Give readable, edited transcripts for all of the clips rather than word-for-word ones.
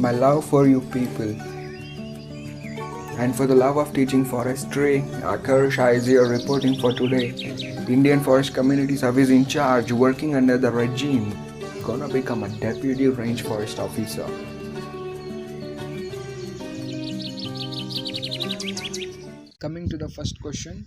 my love for you people, and for the love of teaching forestry, Akash is here reporting for today. Indian Forest Community Service in charge, working under the regime, gonna become a deputy range forest officer. Coming to the first question,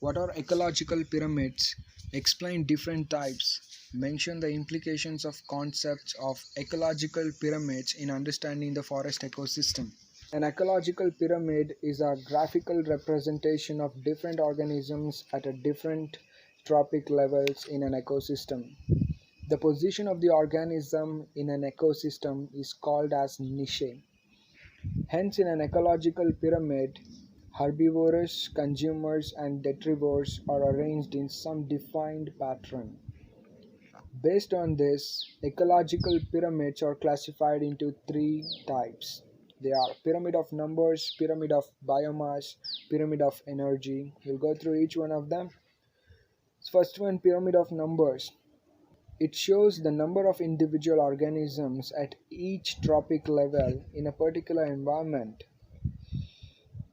what are ecological pyramids? Explain different types. Mention the implications of concepts of ecological pyramids in understanding the forest ecosystem. An ecological pyramid is a graphical representation of different organisms at a different trophic levels in an ecosystem. The position of the organism in an ecosystem is called as niche. Hence, in an ecological pyramid, herbivores, consumers, and detrivores are arranged in some defined pattern. Based on this, ecological pyramids are classified into three types. They are pyramid of numbers, pyramid of biomass, pyramid of energy. We'll go through each one of them. First one, pyramid of numbers. It shows the number of individual organisms at each trophic level in a particular environment.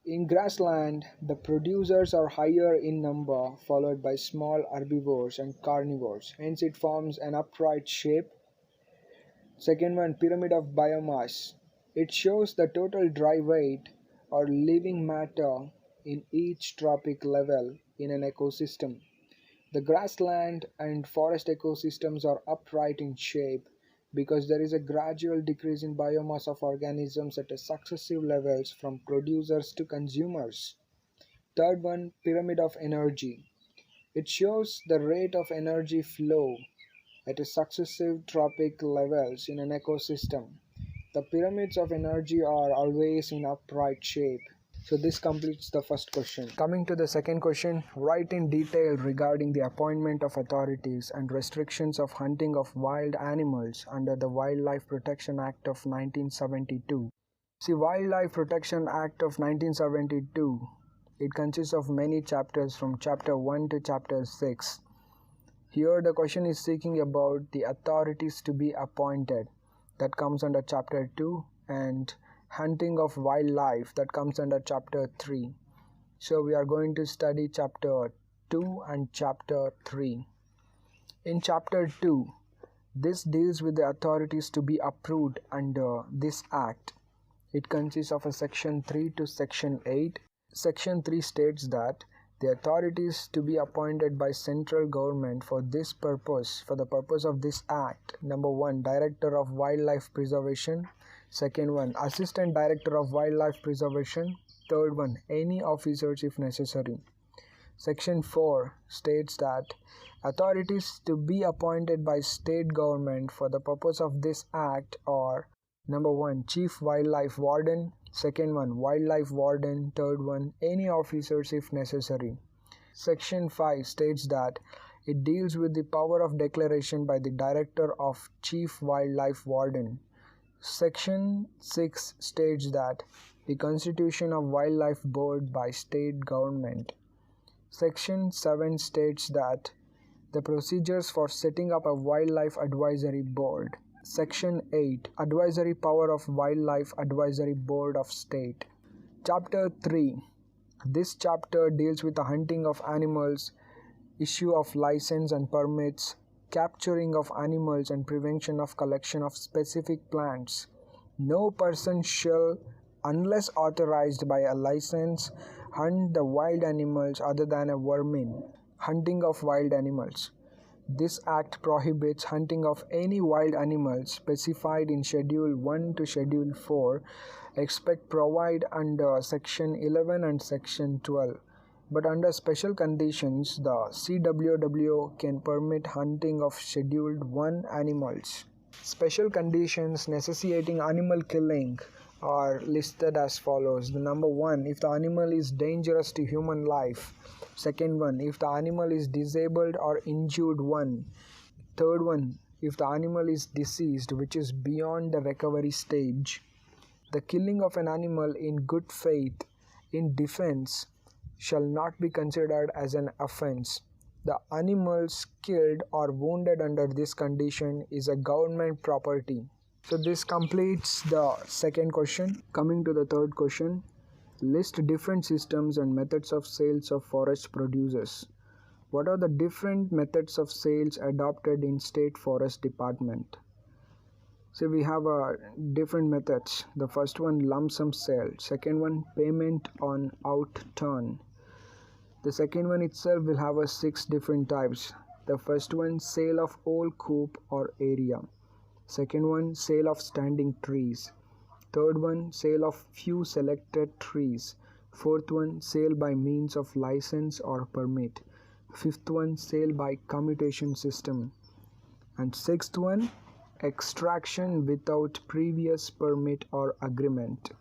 In grassland, the producers are higher in number, followed by small herbivores and carnivores. Hence, it forms an upright shape. Second one, pyramid of biomass. It shows the total dry weight or living matter in each trophic level in an ecosystem. The grassland and forest ecosystems are upright in shape because there is a gradual decrease in biomass of organisms at a successive levels from producers to consumers. Third one, pyramid of energy. It shows the rate of energy flow at a successive trophic levels in an ecosystem. The pyramids of energy are always in upright shape. So this completes the first question. Coming to the second question, write in detail regarding the appointment of authorities and restrictions of hunting of wild animals under the Wildlife Protection Act of 1972. See, Wildlife Protection Act of 1972, it consists of many chapters from chapter 1 to chapter 6. Here the question is seeking about the authorities to be appointed. That comes under chapter 2, and hunting of wildlife, that comes under chapter 3. So we are going to study chapter 2 and chapter 3. In chapter 2, this deals with the authorities to be approved under this act. It consists of a section 3 to section 8. Section 3 states that the authorities to be appointed by central government for this purpose, for the purpose of this act. Number 1, Director of Wildlife Preservation. Second one, Assistant Director of Wildlife Preservation. Third one, any officers if necessary. Section 4 states that authorities to be appointed by state government for the purpose of this act are: number 1, Chief Wildlife Warden. Second one, Wildlife Warden. Third one, any officers if necessary. Section 5 states that it deals with the power of declaration by the Director of Chief Wildlife Warden. Section 6 states that the constitution of Wildlife Board by state government. Section 7 states that the procedures for setting up a Wildlife Advisory Board. Section 8, Advisory Power of Wildlife Advisory Board of State. Chapter 3. This chapter deals with the hunting of animals, issue of license and permits, capturing of animals and prevention of collection of specific plants. No person shall, unless authorized by a license, hunt the wild animals other than a vermin. Hunting of wild animals. This act prohibits hunting of any wild animals specified in Schedule 1 to Schedule 4, except provide under Section 11 and Section 12. But under special conditions, the CWW can permit hunting of Scheduled 1 animals. Special conditions necessitating animal killing are listed as follows. The number 1, if the animal is dangerous to human life. Second one, if the animal is disabled or injured one. Third one, if the animal is deceased, which is beyond the recovery stage. The killing of an animal in good faith in defense shall not be considered as an offense. The animals killed or wounded under this condition is a government property. So this completes the second question. Coming to the third question, list different systems and methods of sales of forest producers. What are the different methods of sales adopted in state forest department? So we have different methods. The first one, lump sum sale. Second one, payment on out turn. The second one itself will have 6 different types. The first one, sale of whole coop or area. Second one, sale of standing trees. Third one, sale of few selected trees. Fourth one, sale by means of license or permit. Fifth one, sale by commutation system. And sixth one, extraction without previous permit or agreement.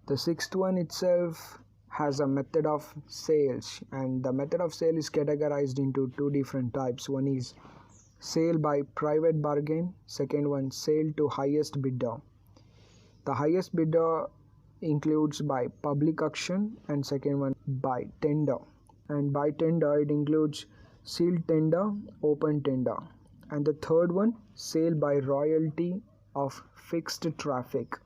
The sixth one itself has a method of sales, and the method of sale is categorized into 2 different types. One is sale by private bargain. Second one, sale to highest bidder. The highest bidder includes by public auction, and second one by tender. And by tender it includes sealed tender, open tender. And the third one, sale by royalty of fixed traffic.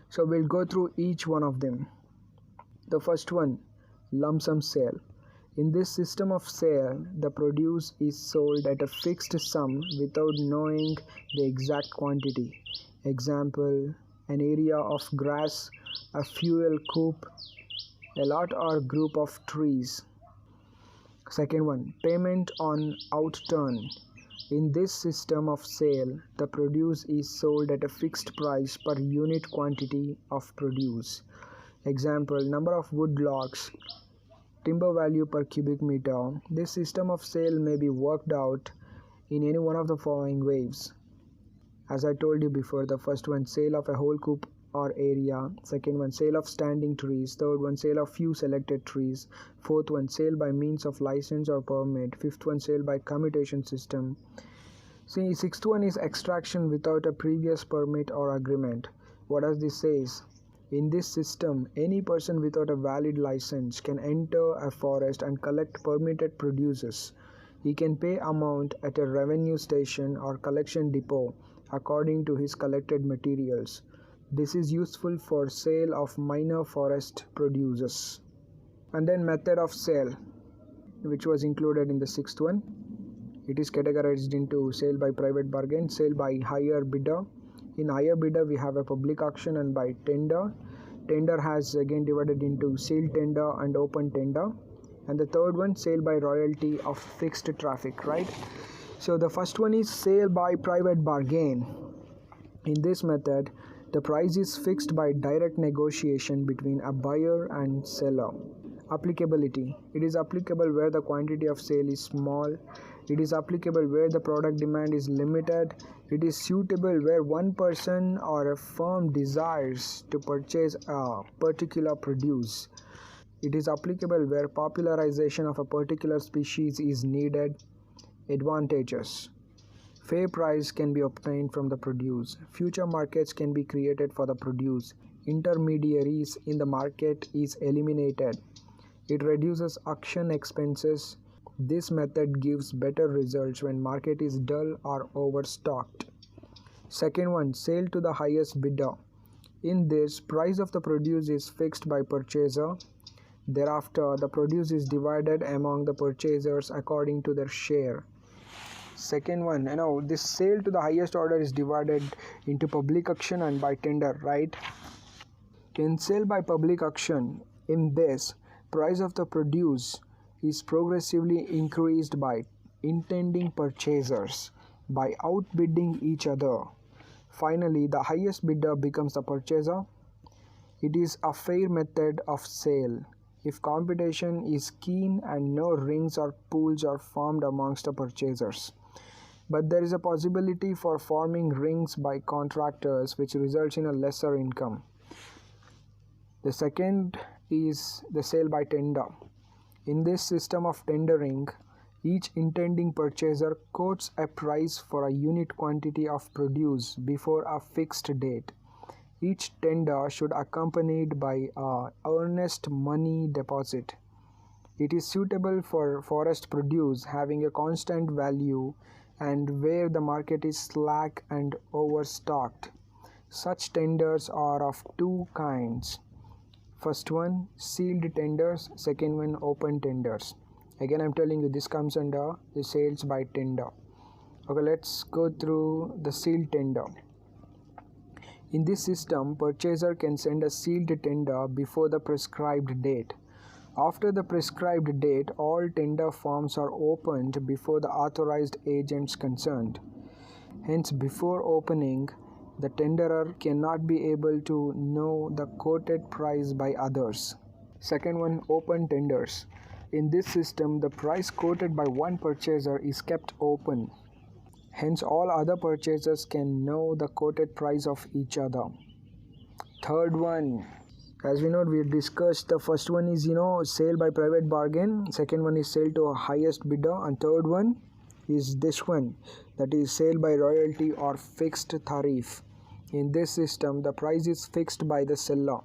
So we'll go through each one of them. The first one, lump sum sale. In this system of sale, the produce is sold at a fixed sum without knowing the exact quantity. Example, an area of grass, a fuel coop, a lot or group of trees. Second one, payment on out turn. In this system of sale, the produce is sold at a fixed price per unit quantity of produce. Example, number of wood logs, timber value per cubic meter. This system of sale may be worked out in any one of the following ways. As I told you before, the first one, sale of a whole coop or area. Second one, sale of standing trees. Third one, sale of few selected trees. Fourth one, sale by means of license or permit. Fifth one, sale by commutation system. See, sixth one is extraction without a previous permit or agreement. What does this say? In this system, any person without a valid license can enter a forest and collect permitted produces. He can pay amount at a revenue station or collection depot according to his collected materials. This is useful for sale of minor forest produces. And then method of sale, which was included in the sixth one. It is categorized into sale by private bargain, sale by higher bidder. In higher bidder, we have a public auction and by tender. Tender has again divided into sealed tender and open tender. And the third one, sale by royalty of fixed traffic, right? So the first one is sale by private bargain. In this method, the price is fixed by direct negotiation between a buyer and seller. Applicability. It is applicable where the quantity of sale is small. It is applicable where the product demand is limited. It is suitable where one person or a firm desires to purchase a particular produce. It is applicable where popularization of a particular species is needed. Advantages. Fair price can be obtained from the produce. Future markets can be created for the produce. Intermediaries in the market is eliminated. It reduces auction expenses. This method gives better results when market is dull or overstocked. Second one, sale to the highest bidder. In this, price of the produce is fixed by purchaser. Thereafter, the produce is divided among the purchasers according to their share. Second one, this sale to the highest order is divided into public auction and by tender, right? In sale by public auction, in this, price of the produce is progressively increased by intending purchasers by outbidding each other. Finally, the highest bidder becomes the purchaser. It is a fair method of sale if competition is keen and no rings or pools are formed amongst the purchasers. But there is a possibility for forming rings by contractors, which results in a lesser income. The second is the sale by tender. In this system of tendering, each intending purchaser quotes a price for a unit quantity of produce before a fixed date. Each tender should be accompanied by an earnest money deposit. It is suitable for forest produce having a constant value and where the market is slack and overstocked. Such tenders are of two kinds. First one, sealed tenders. Second one, open tenders. Again, I'm telling you, this comes under the sales by tender. Okay, let's go through the sealed tender. In this system, purchaser can send a sealed tender before the prescribed date. After the prescribed date, all tender forms are opened before the authorized agents concerned. Hence, before opening, the tenderer cannot be able to know the quoted price by others. Second one, open tenders. In this system, the price quoted by one purchaser is kept open. Hence, all other purchasers can know the quoted price of each other. Third one, as we know, we discussed the first one is sale by private bargain. Second one is sale to a highest bidder, and third one is this one, that is sale by royalty or fixed tariff. In this system, the price is fixed by the seller.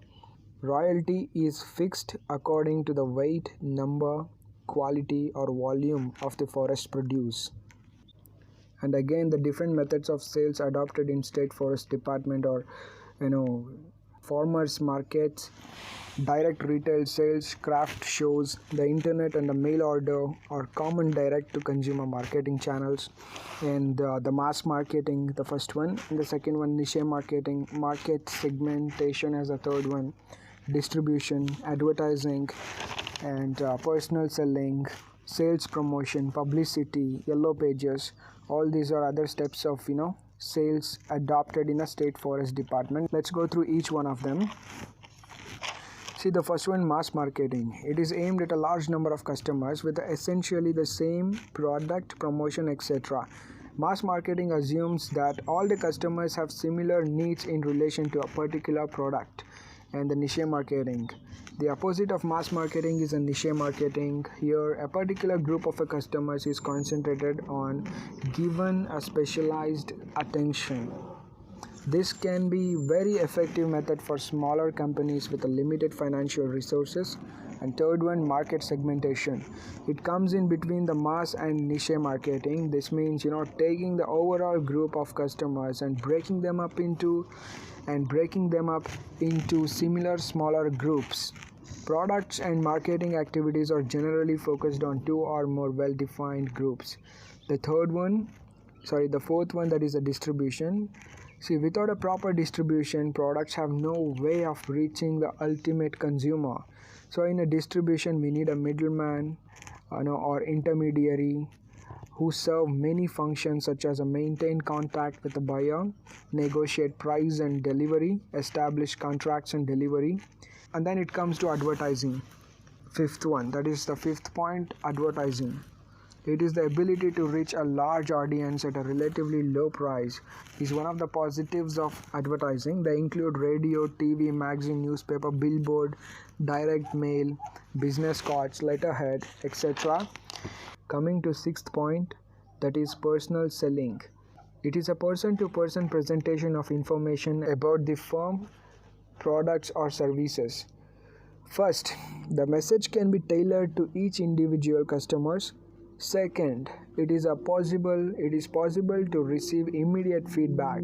Royalty is fixed according to the weight, number, quality, or volume of the forest produce. And again, the different methods of sales adopted in state forest department or farmers markets, direct retail sales, craft shows, the internet and the mail order are common direct to consumer marketing channels. And the mass marketing, the first one, and the second one, niche marketing, market segmentation as a third one, distribution, advertising, and personal selling, sales promotion, publicity, yellow pages. All these are other steps of sales adopted in a state forest department. Let's go through each one of them. See, the first one, mass marketing. It is aimed at a large number of customers with essentially the same product, promotion, etc. Mass marketing assumes that all the customers have similar needs in relation to a particular product. And the niche marketing. The opposite of mass marketing is a niche marketing. Here, a particular group of customers is concentrated on given a specialized attention. This can be very effective method for smaller companies with a limited financial resources. And third one, market segmentation. It comes in between the mass and niche marketing. This means taking the overall group of customers and breaking them up into similar smaller groups. Products and marketing activities are generally focused on two or more well-defined groups. The fourth one, that is a distribution. See, without a proper distribution, products have no way of reaching the ultimate consumer. So in a distribution, we need a middleman or intermediary who serve many functions such as maintain contact with the buyer, negotiate price and delivery, establish contracts and delivery. And then it comes to advertising. Fifth one, that is the fifth point, advertising. It is the ability to reach a large audience at a relatively low price. Is one of the positives of advertising. They include radio, TV, magazine, newspaper, billboard, direct mail, business cards, letterhead, etc. Coming to sixth point, that is personal selling. It is a person-to-person presentation of information about the firm, products or services. First, the message can be tailored to each individual customers. Second, it is possible to receive immediate feedback.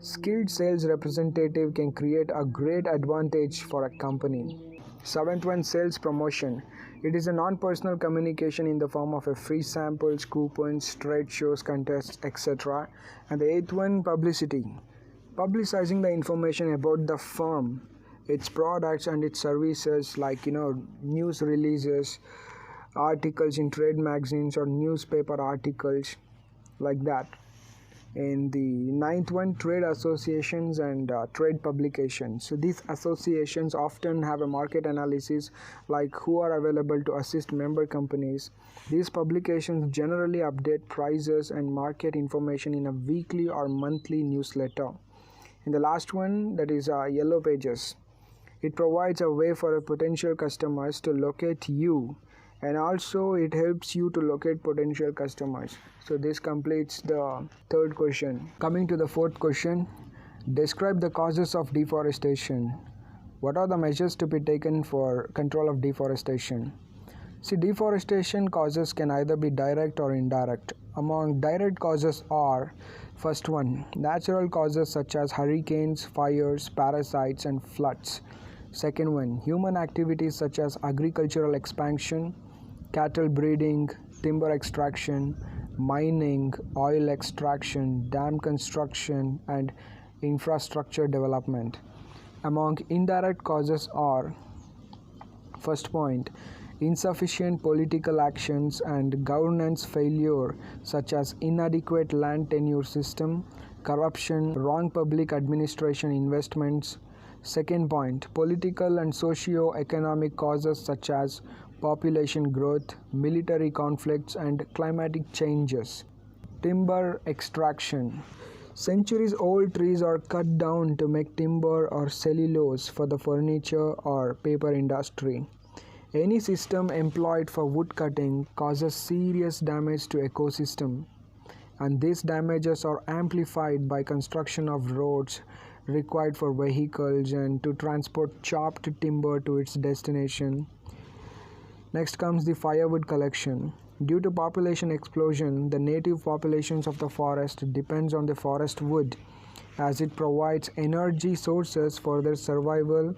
Skilled sales representative can create a great advantage for a company. Seventh one, sales promotion. It is a non-personal communication in the form of free samples, coupons, trade shows, contests, etc. And the eighth one, publicity. Publicizing the information about the firm, its products and its services, like news releases, articles in trade magazines or newspaper articles, like that. And the ninth one, trade associations and trade publications. So these associations often have a market analysis, like who are available to assist member companies. These publications generally update prices and market information in a weekly or monthly newsletter. And the last one, that is yellow pages. It provides a way for potential customers to locate you, and also it helps you to locate potential customers. So this completes the third question. Coming to the fourth question, describe the causes of deforestation. What are the measures to be taken for control of deforestation? See, deforestation causes can either be direct or indirect. Among direct causes are: first one, natural causes such as hurricanes, fires, parasites, and floods. Second one, human activities such as agricultural expansion, cattle breeding, timber extraction, mining, oil extraction, dam construction, and infrastructure development. Among indirect causes are: first point, insufficient political actions and governance failure such as inadequate land tenure system, corruption, wrong public administration investments. Second point, political and socio-economic causes such as population growth, military conflicts, and climatic changes. Timber extraction. Centuries old trees are cut down to make timber or cellulose for the furniture or paper industry. Any system employed for wood cutting causes serious damage to ecosystem, and these damages are amplified by construction of roads required for vehicles and to transport chopped timber to its destination. Next comes the firewood collection. Due to population explosion, the native populations of the forest depends on the forest wood as it provides energy sources for their survival.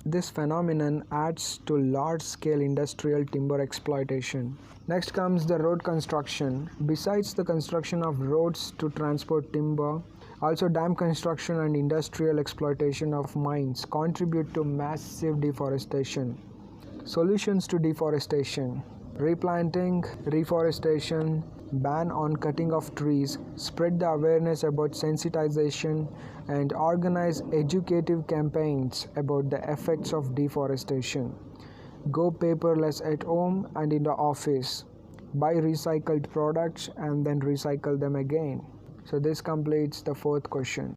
This phenomenon adds to large-scale industrial timber exploitation. Next comes the road construction. Besides the construction of roads to transport timber, also dam construction and industrial exploitation of mines contribute to massive deforestation. Solutions to deforestation: replanting, reforestation, ban on cutting of trees, spread the awareness about sensitization, and organize educative campaigns about the effects of deforestation. Go paperless at home and in the office. Buy recycled products and then recycle them again. So this completes the fourth question.